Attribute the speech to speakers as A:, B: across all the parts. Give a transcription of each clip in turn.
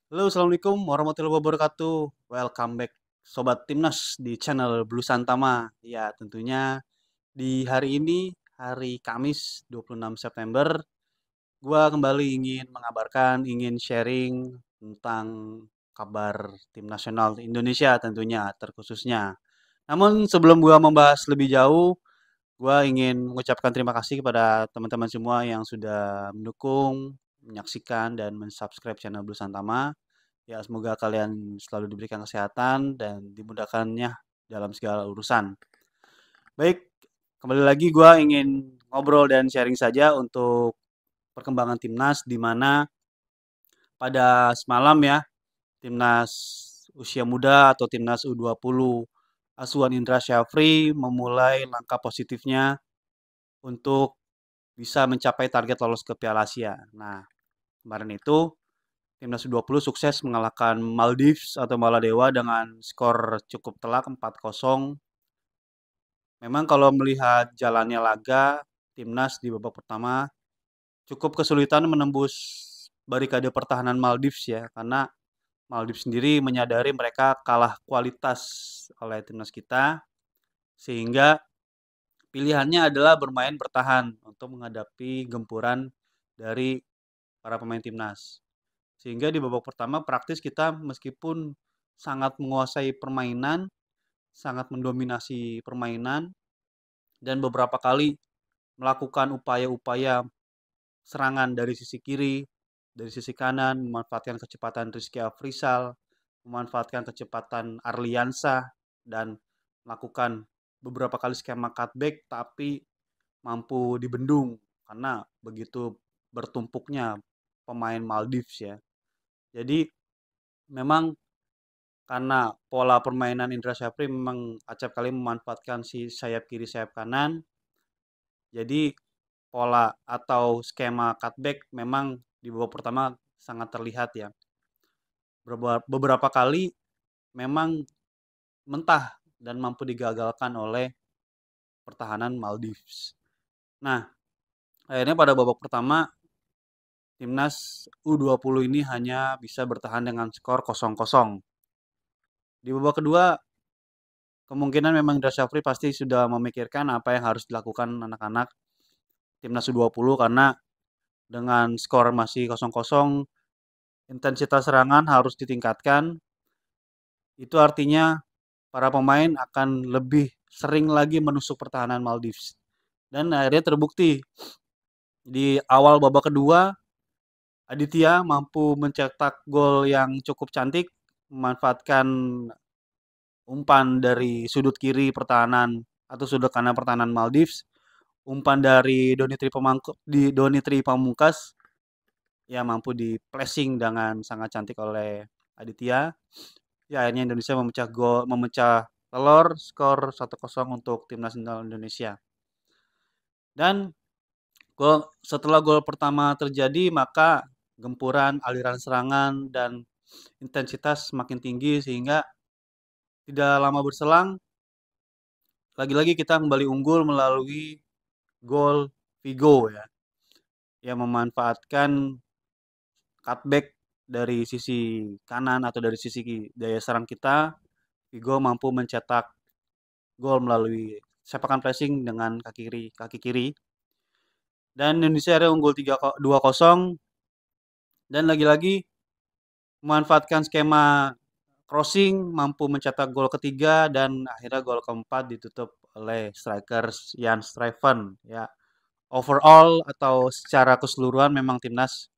A: Halo, Assalamualaikum warahmatullahi wabarakatuh. Welcome back Sobat Timnas di channel Blue Santama. Ya, tentunya di hari ini, hari Kamis 26 September, gua kembali ingin mengabarkan, ingin sharing tentang kabar tim nasional Indonesia tentunya, terkhususnya. Namun sebelum gua membahas lebih jauh, gua ingin mengucapkan terima kasih kepada teman-teman semua yang sudah mendukung, menyaksikan, dan mensubscribe channel Blue Santama. Ya, semoga kalian selalu diberikan kesehatan dan dimudahkannya dalam segala urusan. Baik, kembali lagi gue ingin ngobrol dan sharing saja untuk perkembangan timnas di mana pada semalam ya, timnas usia muda atau timnas U20 asuhan Indra Syafri memulai langkah positifnya untuk bisa mencapai target lolos ke Piala Asia. Nah, kemarin itu Timnas U20 sukses mengalahkan Maldives atau Maladewa dengan skor cukup telak 4-0. Memang kalau melihat jalannya laga, Timnas di babak pertama cukup kesulitan menembus barikade pertahanan Maldives ya, karena Maldives sendiri menyadari mereka kalah kualitas oleh timnas kita, sehingga pilihannya adalah bermain bertahan untuk menghadapi gempuran dari para pemain timnas. Sehingga di babak pertama praktis kita meskipun sangat menguasai permainan, sangat mendominasi permainan, dan beberapa kali melakukan upaya-upaya serangan dari sisi kiri, dari sisi kanan, memanfaatkan kecepatan Rizky Afrizal, memanfaatkan kecepatan Arliansa, dan melakukan beberapa kali skema cutback, tapi mampu dibendung karena begitu bertumpuknya pemain Maldives ya. Jadi memang karena pola permainan Indra Syafri memang acap kali memanfaatkan si sayap kiri sayap kanan. Jadi pola atau skema cutback memang di babak pertama sangat terlihat ya. Beberapa kali memang mentah dan mampu digagalkan oleh pertahanan Maldives. Nah, akhirnya pada babak pertama timnas U20 ini hanya bisa bertahan dengan skor 0-0. Di babak kedua kemungkinan memang Indra Syafri pasti sudah memikirkan apa yang harus dilakukan anak-anak timnas U20 karena dengan skor masih 0-0, intensitas serangan harus ditingkatkan. Itu artinya para pemain akan lebih sering lagi menusuk pertahanan Maldives. Dan akhirnya terbukti di awal babak kedua Aditya mampu mencetak gol yang cukup cantik memanfaatkan umpan dari sudut kiri pertahanan atau sudut kanan pertahanan Maldives, umpan dari Donitri Pamungkas yang mampu di flashing dengan sangat cantik oleh Aditya. Ya, akhirnya Indonesia memecah telur skor 1-0 untuk timnas Indonesia. Dan setelah gol pertama terjadi, maka gempuran, aliran serangan, dan intensitas semakin tinggi sehingga tidak lama berselang lagi-lagi kita kembali unggul melalui gol Vigo ya, yang memanfaatkan cutback dari sisi kanan atau dari sisi daya serang kita. Vigo mampu mencetak gol melalui sepakan pressing dengan kaki kiri dan Indonesia ada unggul 2-0 dan lagi-lagi memanfaatkan skema crossing mampu mencetak gol ketiga dan akhirnya gol keempat ditutup oleh striker Jan Streven ya. Overall atau secara keseluruhan memang timnas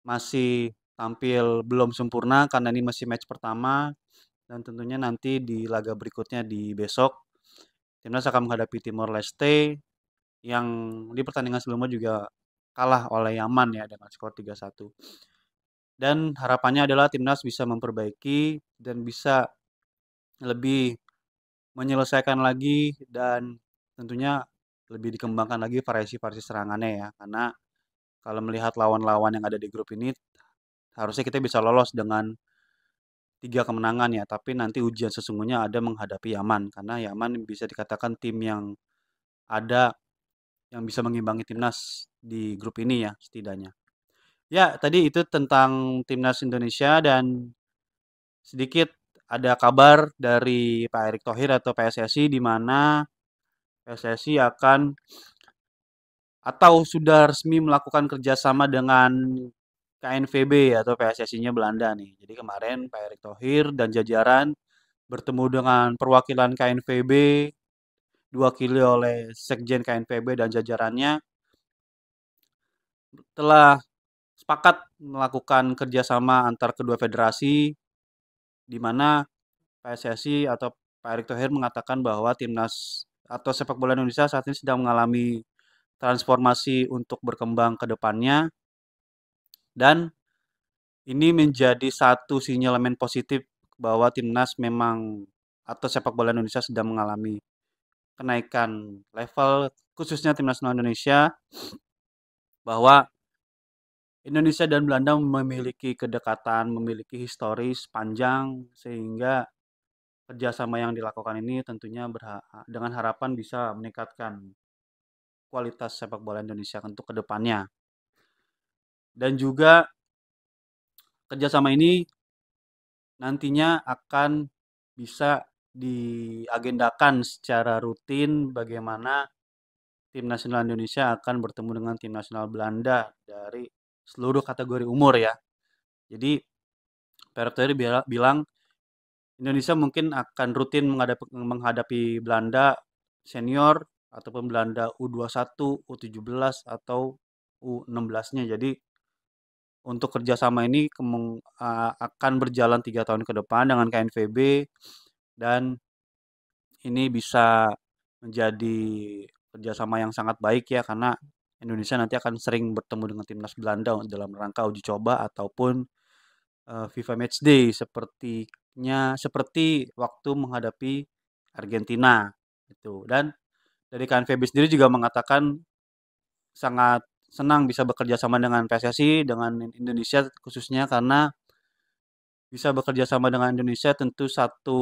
A: masih tampil belum sempurna karena ini masih match pertama dan tentunya nanti di laga berikutnya di besok timnas akan menghadapi Timor Leste yang di pertandingan sebelumnya juga kalah oleh Yaman ya dengan skor 3-1. Dan harapannya adalah timnas bisa memperbaiki dan bisa lebih menyelesaikan lagi dan tentunya lebih dikembangkan lagi variasi-variasi serangannya ya. Karena kalau melihat lawan-lawan yang ada di grup ini harusnya kita bisa lolos dengan 3 kemenangan ya. Tapi nanti ujian sesungguhnya ada menghadapi Yaman karena Yaman bisa dikatakan tim yang ada yang bisa mengimbangi timnas di grup ini ya setidaknya. Ya, tadi itu tentang timnas Indonesia dan sedikit ada kabar dari Pak Erick Thohir atau PSSI di mana PSSI akan atau sudah resmi melakukan kerjasama dengan KNVB atau PSSI-nya Belanda nih. Jadi kemarin Pak Erick Thohir dan jajaran bertemu dengan perwakilan KNVB diwakili oleh Sekjen KNVB dan jajarannya telah sepakat melakukan kerjasama antar kedua federasi di mana PSSI atau Pak Erick Thohir mengatakan bahwa timnas atau sepak bola Indonesia saat ini sedang mengalami transformasi untuk berkembang ke depannya dan ini menjadi satu sinyalemen positif bahwa timnas memang atau sepak bola Indonesia sedang mengalami kenaikan level khususnya timnas nasional Indonesia bahwa Indonesia dan Belanda memiliki kedekatan, memiliki historis panjang sehingga kerjasama yang dilakukan ini tentunya dengan harapan bisa meningkatkan kualitas sepak bola Indonesia untuk kedepannya. Dan juga kerjasama ini nantinya akan bisa diagendakan secara rutin bagaimana tim nasional Indonesia akan bertemu dengan tim nasional Belanda dari seluruh kategori umur ya. Jadi Pak Erick bilang Indonesia mungkin akan rutin menghadapi Belanda senior ataupun Belanda U21, U17 atau U16-nya. Jadi untuk kerjasama ini akan berjalan 3 tahun ke depan dengan KNVB dan ini bisa menjadi kerjasama yang sangat baik ya karena Indonesia nanti akan sering bertemu dengan timnas Belanda dalam rangka uji coba ataupun FIFA Matchday seperti waktu menghadapi Argentina itu. Dan dari KNVB sendiri juga mengatakan sangat senang bisa bekerja sama dengan PSSI dengan Indonesia khususnya karena bisa bekerja sama dengan Indonesia tentu satu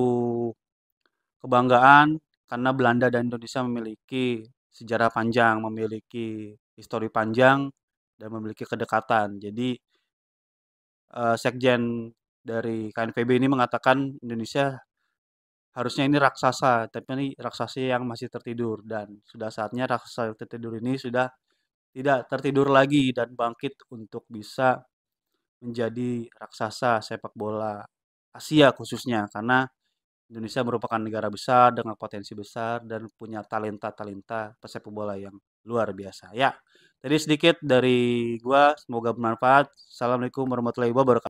A: kebanggaan karena Belanda dan Indonesia memiliki sejarah panjang, memiliki histori panjang dan memiliki kedekatan. Jadi Sekjen dari KNVB ini mengatakan Indonesia harusnya ini raksasa, tapi ini raksasa yang masih tertidur dan sudah saatnya raksasa yang tertidur ini sudah tidak tertidur lagi dan bangkit untuk bisa menjadi raksasa sepak bola Asia khususnya karena Indonesia merupakan negara besar dengan potensi besar dan punya talenta-talenta pesepak bola yang luar biasa. Ya, tadi sedikit dari gua, semoga bermanfaat. Assalamualaikum warahmatullahi wabarakatuh.